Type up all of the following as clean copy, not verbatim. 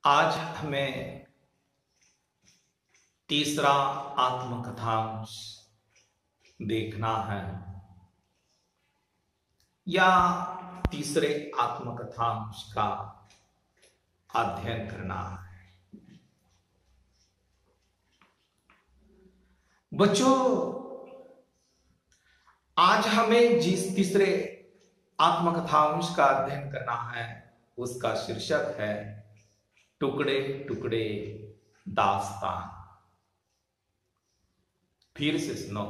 आज हमें तीसरा आत्मकथांश देखना है या तीसरे आत्मकथांश का अध्ययन करना है। बच्चों, आज हमें जिस तीसरे आत्मकथांश का अध्ययन करना है उसका शीर्षक है टुकड़े टुकड़े दास्तान। फिर से सुनो,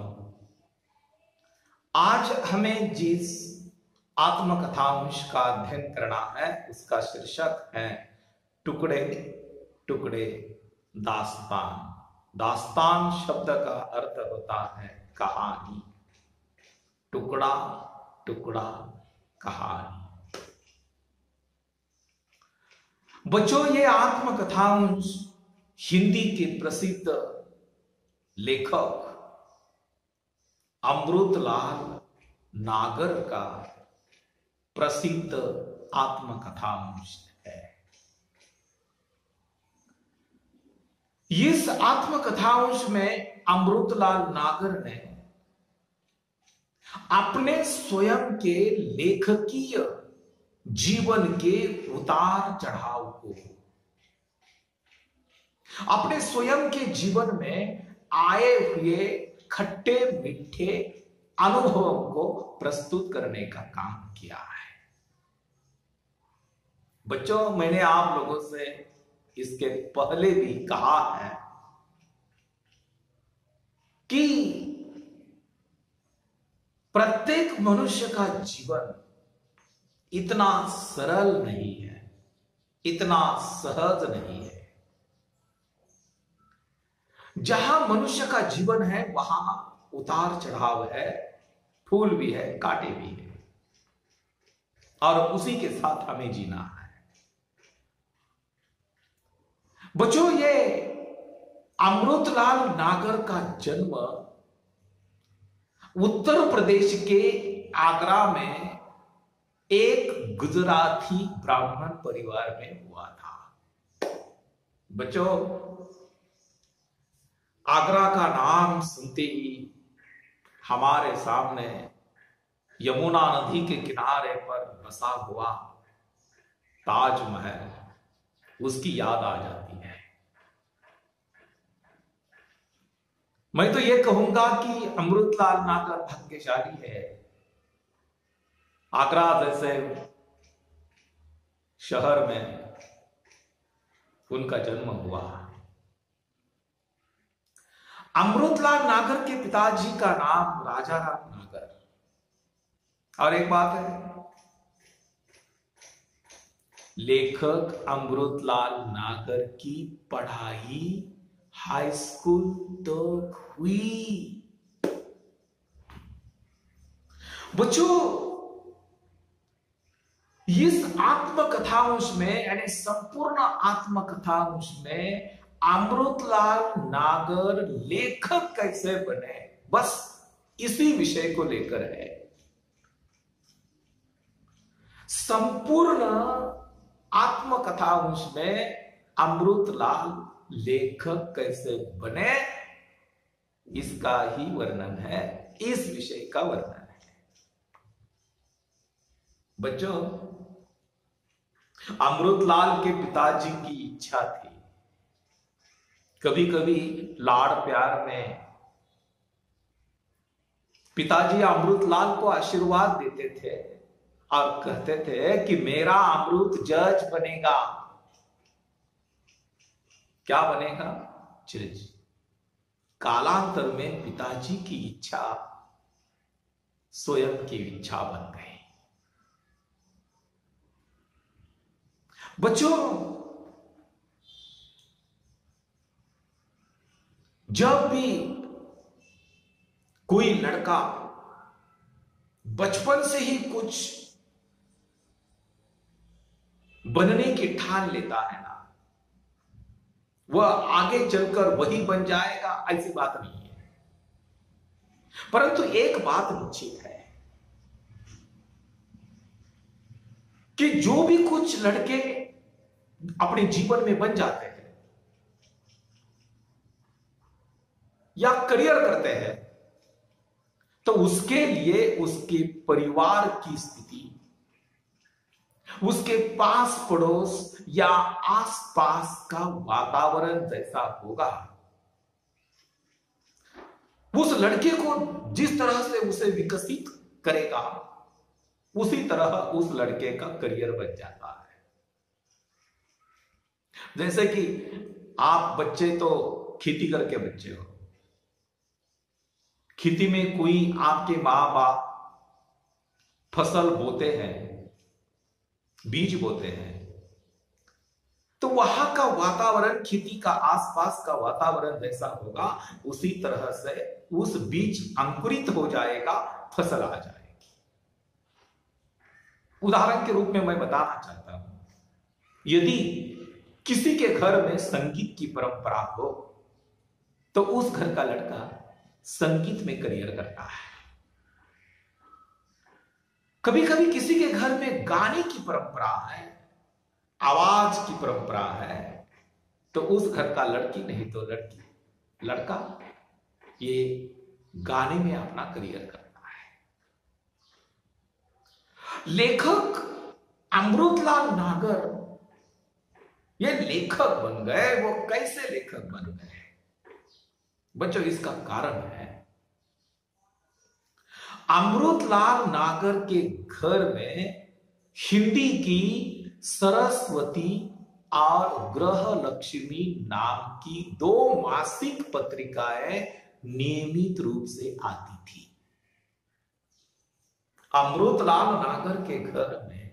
आज हमें जिस आत्मकथांश का अध्ययन करना है उसका शीर्षक है टुकड़े टुकड़े दास्तान। दास्तान शब्द का अर्थ होता है कहानी, टुकड़ा टुकड़ा कहानी। बच्चों, ये आत्मकथांश हिंदी के प्रसिद्ध लेखक अमृतलाल नागर का प्रसिद्ध आत्मकथांश है। इस आत्मकथांश में अमृतलाल नागर ने अपने स्वयं के लेखकीय जीवन के उतार चढ़ाव को, अपने स्वयं के जीवन में आए हुए खट्टे मीठे अनुभवों को प्रस्तुत करने का काम किया है। बच्चों, मैंने आप लोगों से इसके पहले भी कहा है कि प्रत्येक मनुष्य का जीवन इतना सरल नहीं है, इतना सहज नहीं है। जहां मनुष्य का जीवन है वहां उतार चढ़ाव है, फूल भी है, कांटे भी है, और उसी के साथ हमें जीना है। बच्चों, ये अमृतलाल नागर का जन्म उत्तर प्रदेश के आगरा में एक गुजराती ब्राह्मण परिवार में हुआ था। बच्चों, आगरा का नाम सुनते ही हमारे सामने यमुना नदी के किनारे पर बसा हुआ ताजमहल उसकी याद आ जाती है। मैं तो यह कहूंगा कि अमृतलाल नागर भाग्यशाली है। आगरा जैसे शहर में उनका जन्म हुआ। अमृतलाल नागर के पिताजी का नाम राजाराम नागर। और एक बात है, लेखक अमृतलाल नागर की पढ़ाई हाई स्कूल तक हुई। बच्चों, इस आत्मकथांश में यानी संपूर्ण आत्मकथांश में अमृतलाल नागर लेखक कैसे बने, बस इसी विषय को लेकर है। संपूर्ण आत्मकथांश में अमृतलाल लेखक कैसे बने इसका ही वर्णन है, इस विषय का वर्णन है। बच्चों, अमृतलाल के पिताजी की इच्छा थी, कभी कभी लाड़ प्यार में पिताजी अमृतलाल को आशीर्वाद देते थे और कहते थे कि मेरा अमृत जज बनेगा। क्या बनेगा? जज। कालांतर में पिताजी की इच्छा स्वयं की इच्छा बन गई। बच्चों, जब भी कोई लड़का बचपन से ही कुछ बनने की ठान लेता है ना, वह आगे चलकर वही बन जाएगा, ऐसी बात नहीं है। परंतु एक बात निश्चित है कि जो भी कुछ लड़के अपने जीवन में बन जाते हैं या करियर करते हैं, तो उसके लिए उसके परिवार की स्थिति, उसके पास पड़ोस या आसपास का वातावरण जैसा होगा, उस लड़के को जिस तरह से उसे विकसित करेगा, उसी तरह उस लड़के का करियर बन जाता है। जैसे कि आप बच्चे तो खेती करके बच्चे हो, खेती में कोई आपके मां बाप फसल बोते हैं, बीज बोते हैं, तो वहां का वातावरण, खेती का आसपास का वातावरण जैसा होगा, उसी तरह से उस बीज अंकुरित हो जाएगा, फसल आ जाएगी। उदाहरण के रूप में मैं बताना चाहता हूं, यदि किसी के घर में संगीत की परंपरा हो, तो उस घर का लड़का संगीत में करियर करता है। कभी कभी किसी के घर में गाने की परंपरा है, आवाज की परंपरा है, तो उस घर का लड़की नहीं तो लड़का ये गाने में अपना करियर करता है। लेखक अमृतलाल नागर ये लेखक बन गए। वो कैसे लेखक बन गए बच्चों? इसका कारण है, अमृतलाल नागर के घर में हिंदी की सरस्वती और ग्रह लक्ष्मी नाम की 2 मासिक पत्रिकाएं नियमित रूप से आती थी। अमृतलाल नागर के घर में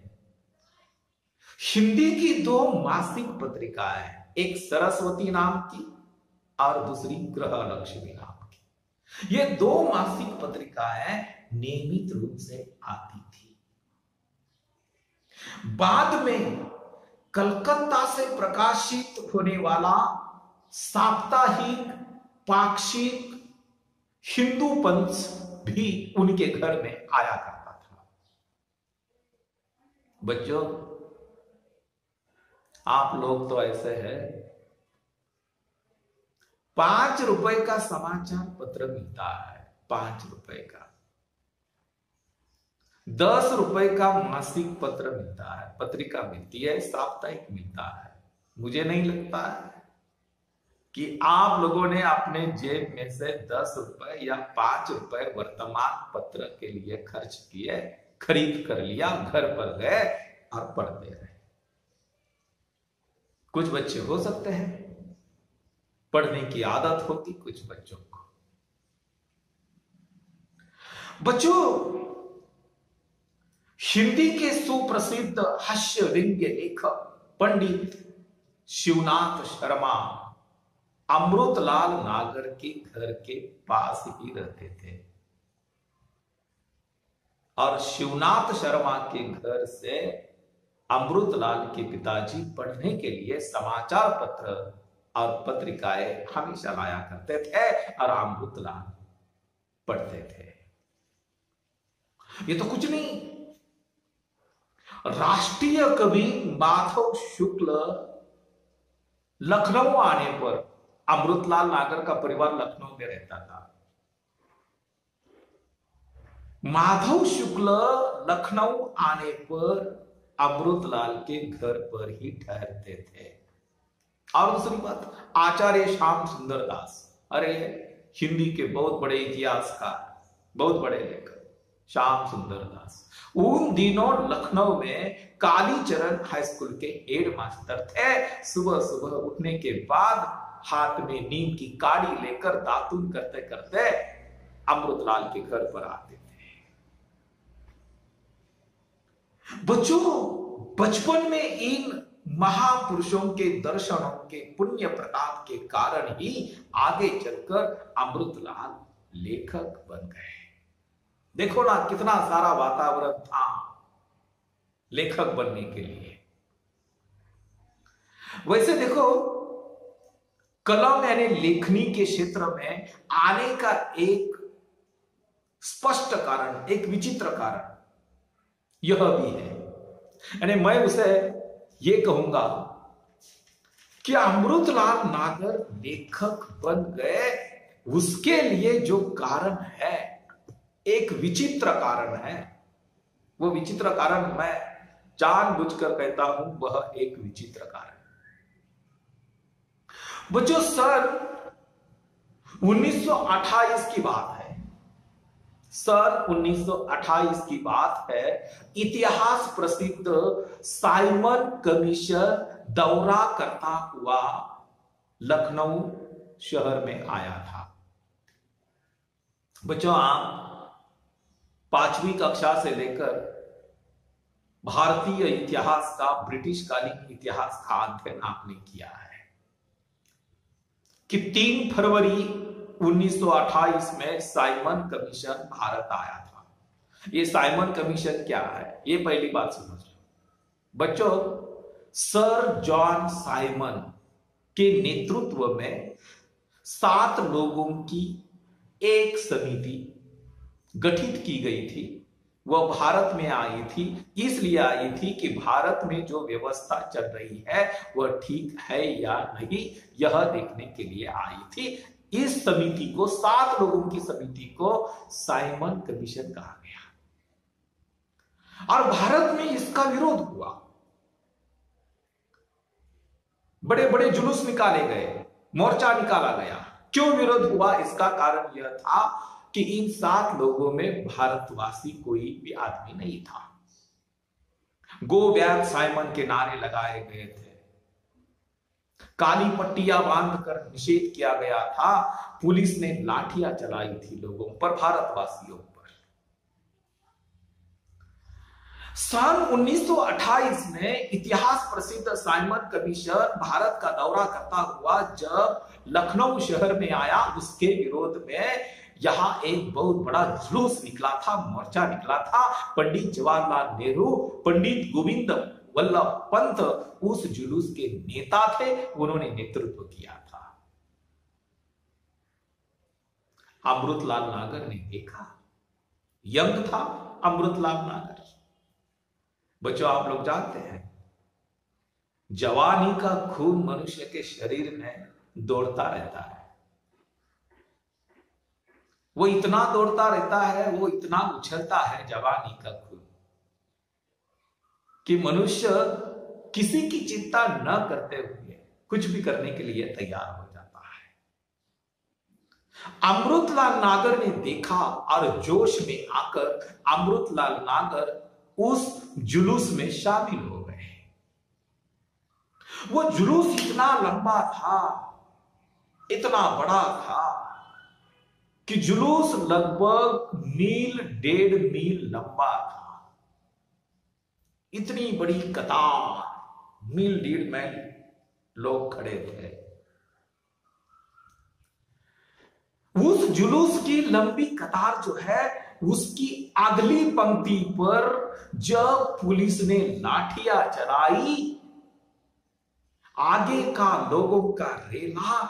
हिंदी की 2 मासिक पत्रिकाएं, एक सरस्वती नाम की और दूसरी ग्रह लक्ष्मी नाम की, ये 2 मासिक पत्रिकाएं नियमित रूप से आती थी। बाद में कलकत्ता से प्रकाशित होने वाला साप्ताहिक पाक्षिक हिंदू पंथ भी उनके घर में आया करता था। बच्चों, आप लोग तो ऐसे हैं, 5 रुपए का समाचार पत्र मिलता है, 5 रुपए का, 10 रुपए का मासिक पत्र मिलता है, पत्रिका मिलती है, साप्ताहिक मिलता है। मुझे नहीं लगता है कि आप लोगों ने अपने जेब में से 10 रुपए या 5 रुपए वर्तमान पत्र के लिए खर्च किए, खरीद कर लिया, घर पर गए और पढ़ते रहे। कुछ बच्चे हो सकते हैं पढ़ने की आदत होती कुछ बच्चों को। बच्चों, हिंदी के सुप्रसिद्ध हास्य व्यंग्य लेखक पंडित शिवनाथ शर्मा अमृतलाल नागर के घर के पास ही रहते थे और शिवनाथ शर्मा के घर से अमृतलाल के पिताजी पढ़ने के लिए समाचार पत्र और पत्रिकाएं हमेशा लाया करते थे और अमृतलाल पढ़ते थे। ये तो कुछ नहीं, राष्ट्रीय कवि माधव शुक्ल लखनऊ आने पर, अमृतलाल नागर का परिवार लखनऊ में रहता था, माधव शुक्ल लखनऊ आने पर अमृतलाल के घर पर ही ठहरते थे। और दूसरी बात, आचार्य श्याम सुंदर दास, अरे हिंदी के बहुत बड़े इतिहासकार, बहुत बड़े लेखक श्याम सुंदर दास, उन दिनों लखनऊ में कालीचरण हाई स्कूल के हेड मास्टर थे। सुबह सुबह उठने के बाद हाथ में नीम की काड़ी लेकर दातुन करते करते अमृतलाल के घर पर आते थे। बच्चों, बचपन में इन महापुरुषों के दर्शनों के पुण्य प्रताप के कारण ही आगे चलकर अमृतलाल लेखक बन गए। देखो ना, कितना सारा वातावरण था लेखक बनने के लिए। वैसे देखो, कलम यानी लेखनी के क्षेत्र में आने का एक स्पष्ट कारण, एक विचित्र कारण यह भी है, यानी मैं उसे ये कहूंगा कि अमृतलाल नागर लेखक बन गए, उसके लिए जो कारण है, एक विचित्र कारण है। वो विचित्र कारण मैं जानबूझकर कहता हूं, वह एक विचित्र कारण। वो जो सन 1928 की बात है, सन 1928 की बात है। इतिहास प्रसिद्ध साइमन कमीशन दौरा करता हुआ लखनऊ शहर में आया था। बच्चों, आप 5वीं कक्षा से लेकर भारतीय इतिहास का, ब्रिटिश कालीन इतिहास का अध्ययन आपने किया है कि 3 फरवरी 1928 में साइमन कमीशन भारत आया था। ये साइमन कमीशन क्या है, ये पहली बात समझ लो बच्चों। सर जॉन साइमन के नेतृत्व में 7 लोगों की एक समिति गठित की गई थी। वह भारत में आई थी, इसलिए आई थी कि भारत में जो व्यवस्था चल रही है वह ठीक है या नहीं, यह देखने के लिए आई थी। इस समिति को, 7 लोगों की समिति को साइमन कमीशन कहा गया और भारत में इसका विरोध हुआ। बड़े बड़े जुलूस निकाले गए, मोर्चा निकाला गया। क्यों विरोध हुआ? इसका कारण यह था कि इन 7 लोगों में भारतवासी कोई भी आदमी नहीं था। गो बैक साइमन के नारे लगाए गए थे, काली पट्टियां बांधकर निषेध किया गया था, पुलिस ने लाठियां चलाई थी लोगों पर, भारतवासियों पर। सन 1928 में इतिहास प्रसिद्ध साइमन कमीशन भारत का दौरा करता हुआ जब लखनऊ शहर में आया, उसके विरोध में यहां एक बहुत बड़ा जुलूस निकला था, मोर्चा निकला था। पंडित जवाहरलाल नेहरू, पंडित गोविंद वल्लभ पंत उस जुलूस के नेता थे, उन्होंने नेतृत्व किया था। अमृतलाल नागर ने देखा, यंग था अमृतलाल नागर। बच्चों, आप लोग जानते हैं जवानी का खून मनुष्य के शरीर में दौड़ता रहता है। वो इतना दौड़ता रहता है, वो इतना उछलता है जवानी का खून, कि मनुष्य किसी की चिंता न करते हुए कुछ भी करने के लिए तैयार हो जाता है। अमृतलाल नागर ने देखा और जोश में आकर अमृतलाल नागर उस जुलूस में शामिल हो गए। वो जुलूस इतना लंबा था, इतना बड़ा था कि जुलूस लगभग 1.5 मील लंबा था। इतनी बड़ी कतार, 1.5 मील लोग खड़े थे। उस जुलूस की लंबी कतार जो है, उसकी अगली पंक्ति पर जब पुलिस ने लाठियां चलाई, आगे का लोगों का रेला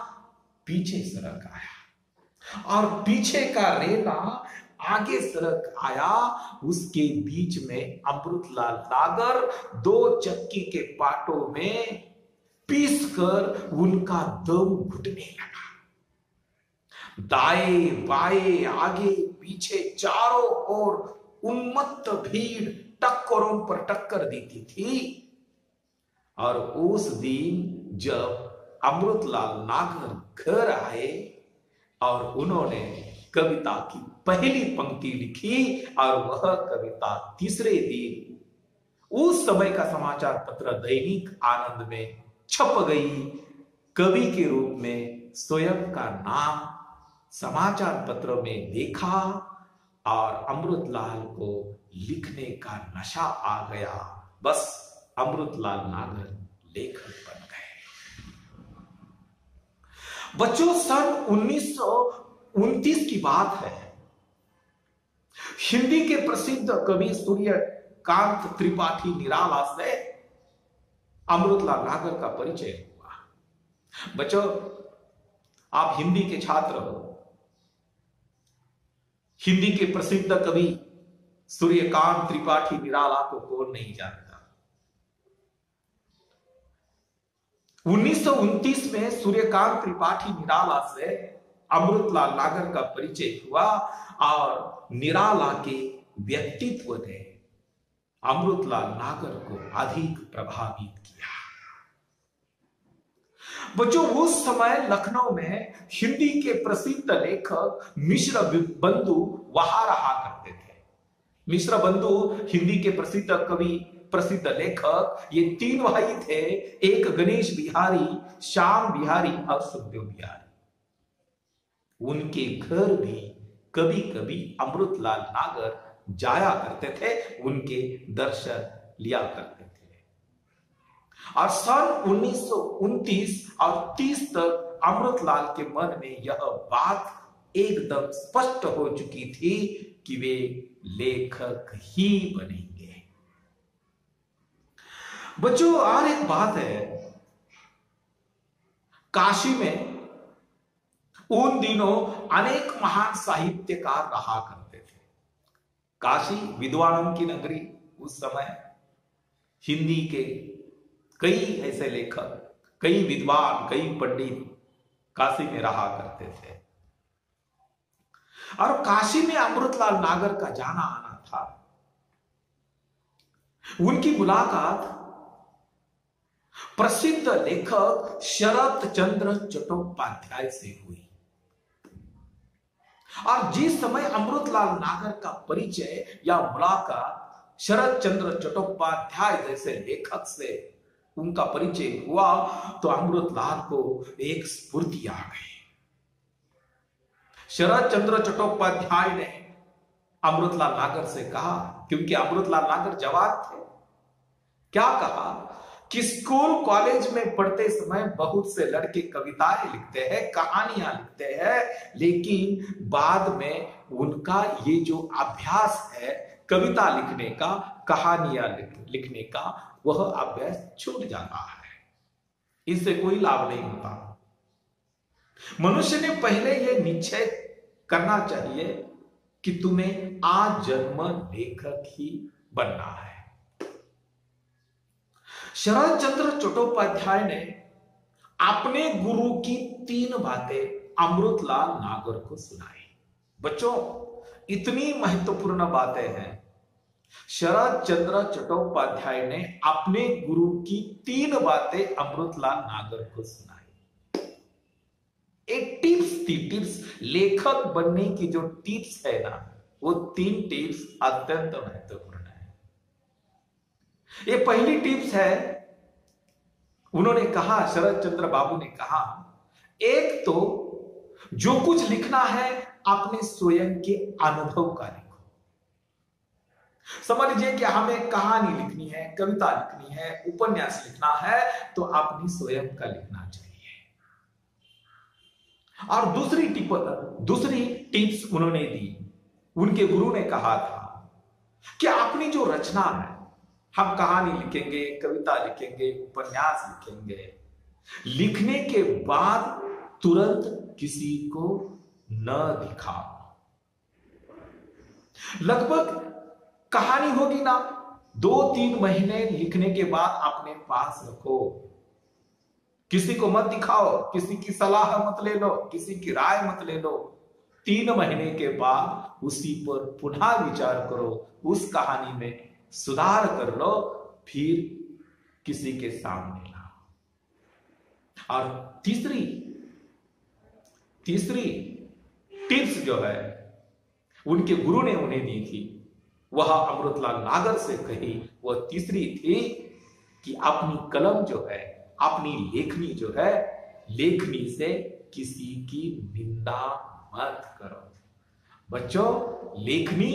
पीछे सरक आया और पीछे का रेला आगे सरक आया। उसके बीच में अमृतलाल नागर 2 चक्की के पाटों में पीसकर उनका दम घुटने लगा। दाएं बाएं आगे पीछे चारों ओर उन्मत्त भीड़ टक्करों पर टक्कर देती थी। और उस दिन जब अमृतलाल नागर घर आए और उन्होंने कविता की पहली पंक्ति लिखी, और वह कविता तीसरे दिन उस समय का समाचार पत्र दैनिक आनंद में छप गई। कवि के रूप में स्वयं का नाम समाचार पत्रों में देखा और अमृतलाल को लिखने का नशा आ गया। बस अमृतलाल नागर लेखक बन गए। बच्चों, सन 1929 की बात है। हिंदी के प्रसिद्ध कवि सूर्यकांत त्रिपाठी निराला से अमृतलाल नागर का परिचय हुआ। बच्चों, आप हिंदी के छात्र हो। हिंदी के प्रसिद्ध कवि सूर्यकांत त्रिपाठी निराला को कौन नहीं जानता। 1929 में सूर्यकांत त्रिपाठी निराला से अमृतलाल नागर का परिचय हुआ और निराला के व्यक्तित्व ने अमृतलाल नागर को अधिक प्रभावित किया। बच्चों, उस समय लखनऊ में हिंदी के प्रसिद्ध लेखक मिश्र बंधु वहां रहा करते थे। मिश्र बंधु हिंदी के प्रसिद्ध कवि, प्रसिद्ध लेखक, ये तीन भाई थे। एक गणेश बिहारी, श्याम बिहारी और सुखदेव बिहारी। उनके घर भी कभी कभी अमृतलाल नागर जाया करते थे, उनके दर्शन लिया करते थे। और सन 1929 और 30 तक अमृतलाल के मन में यह बात एकदम स्पष्ट हो चुकी थी कि वे लेखक ही बनेंगे। बच्चों, और एक बात है, काशी में उन दिनों अनेक महान साहित्यकार रहा करते थे। काशी विद्वानों की नगरी, उस समय हिंदी के कई ऐसे लेखक, कई विद्वान, कई पंडित काशी में रहा करते थे। और काशी में अमृतलाल नागर का जाना आना था। उनकी मुलाकात प्रसिद्ध लेखक शरत चंद्र चट्टोपाध्याय से हुई। और जिस समय अमृतलाल नागर का परिचय या मुलाकात शरत चंद्र चट्टोपाध्याय जैसे लेखक से उनका परिचय हुआ, तो अमृतलाल को एक स्फूर्ति आ गई। शरत चंद्र चट्टोपाध्याय ने अमृतलाल नागर से कहा, क्योंकि अमृतलाल नागर जवान थे, क्या कहा कि स्कूल कॉलेज में पढ़ते समय बहुत से लड़के कविताएं लिखते हैं, कहानियां लिखते हैं, लेकिन बाद में उनका ये जो अभ्यास है कविता लिखने का, कहानियां लिखने का, वह अभ्यास छूट जाता है, इससे कोई लाभ नहीं होता। मनुष्य ने पहले यह निश्चय करना चाहिए कि तुम्हें आजन्म लेखक ही बनना है। शरत चंद्र चट्टोपाध्याय ने अपने गुरु की 3 बातें अमृतलाल नागर को सुनाई। बच्चों, इतनी महत्वपूर्ण बातें हैं। शरत चंद्र चट्टोपाध्याय ने अपने गुरु की 3 बातें अमृतलाल नागर को सुनाई। एक टिप्स थी, टिप्स, लेखक बनने की जो टिप्स है ना, वो 3 टिप्स अत्यंत महत्वपूर्ण है। ये पहली टिप्स है, उन्होंने कहा, शरत चंद्र बाबू ने कहा, एक तो जो कुछ लिखना है अपने स्वयं के अनुभव का लिखो। समझ लीजिए कि हमें कहानी लिखनी है, कविता लिखनी है, उपन्यास लिखना है, तो अपनी स्वयं का लिखना चाहिए। और दूसरी टिप्स उन्होंने दी, उनके गुरु ने कहा था कि अपनी जो रचना है, हम कहानी लिखेंगे, कविता लिखेंगे, उपन्यास लिखेंगे, लिखने के बाद तुरंत किसी को न दिखाओ। लगभग कहानी होगी ना, 2-3 महीने लिखने के बाद अपने पास रखो, किसी को मत दिखाओ, किसी की सलाह मत ले लो, किसी की राय मत ले लो। 3 महीने के बाद उसी पर पुनः विचार करो, उस कहानी में सुधार कर लो, फिर किसी के सामने लाओ। और तीसरी टिप्स जो है उनके गुरु ने उन्हें दी थी, वह अमृतलाल नागर से कही, वह तीसरी थी कि अपनी कलम जो है, अपनी लेखनी जो है, लेखनी से किसी की निंदा मत करो। बच्चों, लेखनी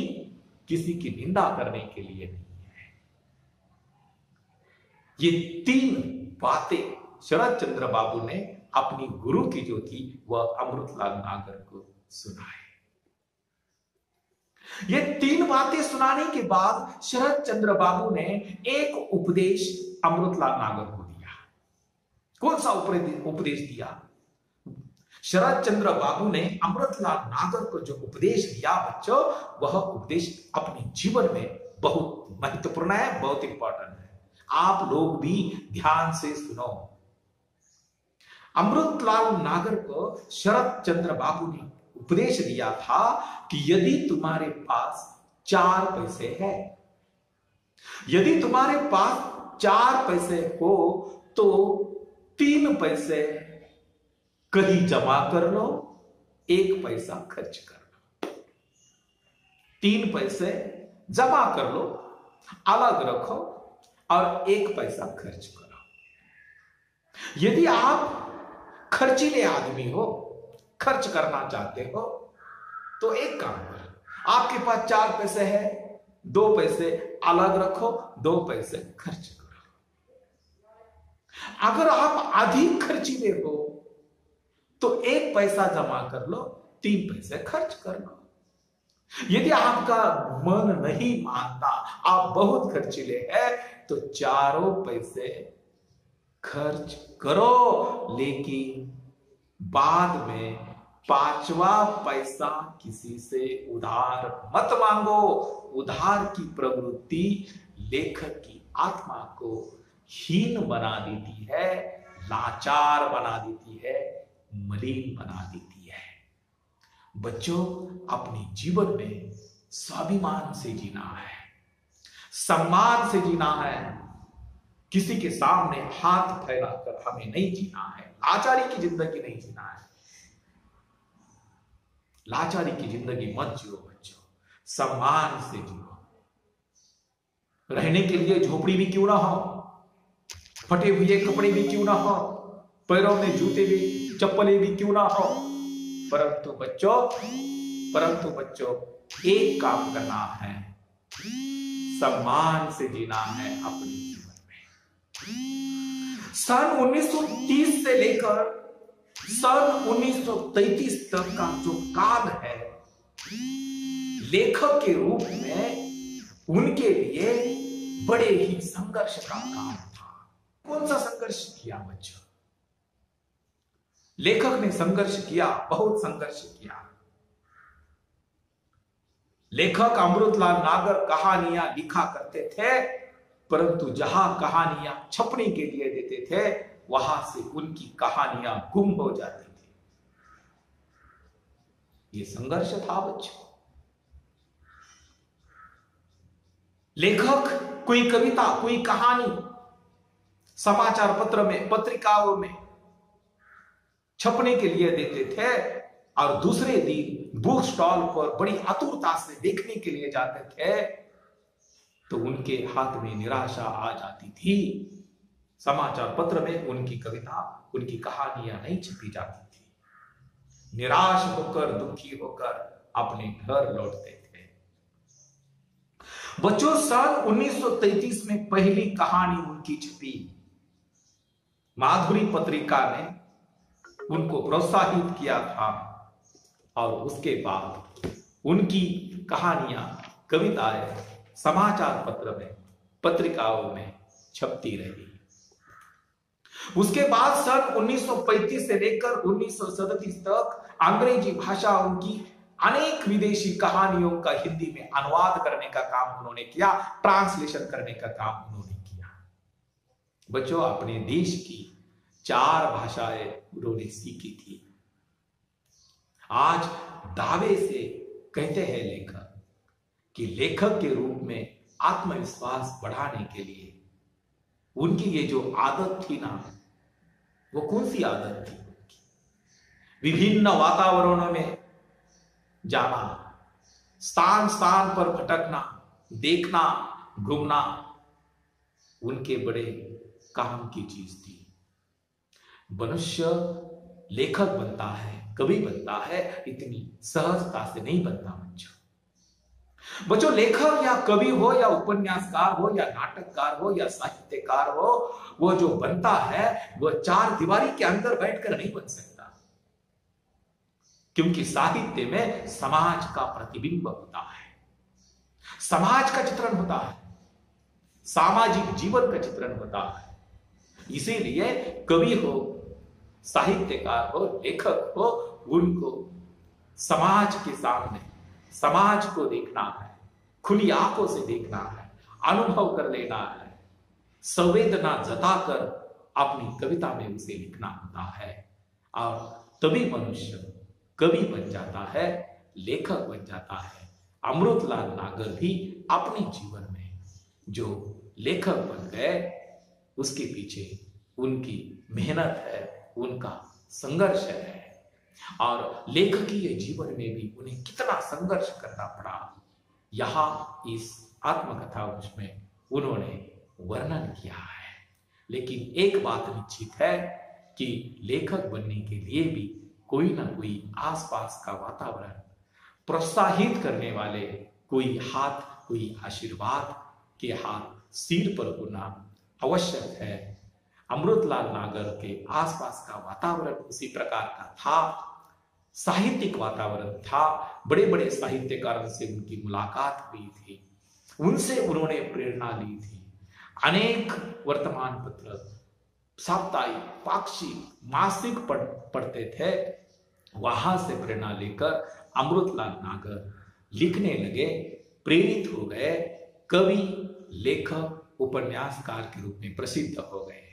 किसी की निंदा करने के लिए नहीं है। ये 3 बातें शरत चंद्र बाबू ने अपनी गुरु की जो थी वह अमृतलाल नागर को सुनाई। ये 3 बातें सुनाने के बाद शरत चंद्र बाबू ने एक उपदेश अमृतलाल नागर को दिया। कौन सा उपदेश दिया? शरत चंद्र बाबू ने अमृतलाल नागर को जो उपदेश दिया बच्चों, वह उपदेश अपने जीवन में बहुत महत्वपूर्ण है, बहुत इंपॉर्टेंट है। आप लोग भी ध्यान से सुनो। अमृतलाल नागर को शरद चंद्र बाबू ने उपदेश दिया था कि यदि तुम्हारे पास 4 पैसे है, यदि तुम्हारे पास 4 पैसे हो तो 3 पैसे कहीं जमा कर लो, 1 पैसा खर्च कर लो। 3 पैसे जमा कर लो, अलग रखो और 1 पैसा खर्च करो। यदि आप खर्चीले आदमी हो, खर्च करना चाहते हो, तो एक काम करो, आपके पास 4 पैसे है, 2 पैसे अलग रखो, 2 पैसे खर्च करो। अगर आप अधिक खर्चीले हो तो 1 पैसा जमा कर लो, 3 पैसे खर्च कर लो। यदि आपका मन नहीं मानता, आप बहुत खर्चीले हैं, तो 4 पैसे खर्च करो, लेकिन बाद में 5वां पैसा किसी से उधार मत मांगो। उधार की प्रवृत्ति लेखक की आत्मा को हीन बना देती है, लाचार बना देती है, मलिन बना देती है। बच्चों, अपने जीवन में स्वाभिमान से जीना है, सम्मान से जीना है। किसी के सामने हाथ फैलाकर हमें नहीं जीना है। लाचारी की जिंदगी नहीं जीना है। लाचारी की जिंदगी मत जियो बच्चों, सम्मान से जियो। रहने के लिए झोपड़ी भी क्यों ना हो, फटे हुए कपड़े भी क्यों ना हो, पैरों में जूते भी, चप्पलें भी क्यों ना हो, परंतु बच्चों एक काम करना है, सम्मान से जीना है अपने जीवन में। सन 1930 से लेकर सन 1933 तक का जो काल है, लेखक के रूप में उनके लिए बड़े ही संघर्ष का काल था। कौन सा संघर्ष किया बच्चों? लेखक ने संघर्ष किया, बहुत संघर्ष किया। लेखक अमृतलाल नागर कहानियां लिखा करते थे, परंतु जहां कहानियां छपने के लिए देते थे, वहां से उनकी कहानियां गुम हो जाती थी। ये संघर्ष था बच्चों। लेखक कोई कविता, कोई कहानी समाचार पत्र में, पत्रिकाओं में छपने के लिए देते थे और दूसरे दिन बुक स्टॉल पर बड़ी आतुरता से देखने के लिए जाते थे, तो उनके हाथ में निराशा आ जाती थी। समाचार पत्र में उनकी कविता, उनकी कहानियां नहीं छपी जाती थी। निराश होकर, दुखी होकर अपने घर लौटते थे। बच्चों, सन 1933 में पहली कहानी उनकी छपी। माधुरी पत्रिका ने उनको प्रोत्साहित किया था और उसके बाद उनकी कहानियां, कविताएं समाचार पत्र में, पत्रिकाओं में छपती रही। उसके बाद सन 1935 से लेकर 1937 तक अंग्रेजी भाषा उनकी अनेक विदेशी कहानियों का हिंदी में अनुवाद करने का काम उन्होंने किया, ट्रांसलेशन करने का काम उन्होंने किया। बच्चों, अपने देश की 4 भाषाएं उन्होंने सीखी थी। आज दावे से कहते हैं लेखक कि लेखक के रूप में आत्मविश्वास बढ़ाने के लिए उनकी ये जो आदत थी ना, वो कौन सी आदत थी? विभिन्न वातावरणों में जाना, स्थान स्थान पर भटकना, देखना, घूमना उनके बड़े काम की चीज थी। मनुष्य लेखक बनता है, कवि बनता है, इतनी सहजता से नहीं बनता बच्चों। लेखक या कवि हो या उपन्यासकार हो या नाटककार हो या साहित्यकार हो, वो जो बनता है वह 4 दीवारी के अंदर बैठकर नहीं बन सकता, क्योंकि साहित्य में समाज का प्रतिबिंब होता है, समाज का चित्रण होता है, सामाजिक जीवन का चित्रण होता है। इसीलिए कवि हो, साहित्यकार हो, लेखक हो, उनको समाज के सामने समाज को देखना है, खुली आंखों से देखना है, अनुभव कर लेना है, संवेदना जताकर अपनी कविता में उसे लिखना होता है। और तभी मनुष्य कवि बन जाता है, लेखक बन जाता है। अमृतलाल नागर भी अपने जीवन में जो लेखक बन गए, उसके पीछे उनकी मेहनत है, उनका संघर्ष है। और लेखकीय जीवन में भी उन्हें कितना संघर्ष करना पड़ा, यहां इस आत्मकथा में उन्होंने वर्णन किया है। लेकिन एक बात निश्चित है कि लेखक बनने के लिए भी कोई ना कोई आसपास का वातावरण, प्रोत्साहित करने वाले कोई हाथ, कोई आशीर्वाद के हाथ सिर पर होना आवश्यक है। अमृतलाल नागर के आसपास का वातावरण उसी प्रकार का था, साहित्यिक वातावरण था। बड़े बड़े साहित्यकारों से उनकी मुलाकात हुई थी, उनसे उन्होंने प्रेरणा ली थी। अनेक वर्तमान पत्र, साप्ताहिक, पाक्षिक, मासिक पढ़ते थे। वहां से प्रेरणा लेकर अमृतलाल नागर लिखने लगे, प्रेरित हो गए, कवि, लेखक, उपन्यासकार के रूप में प्रसिद्ध हो गए।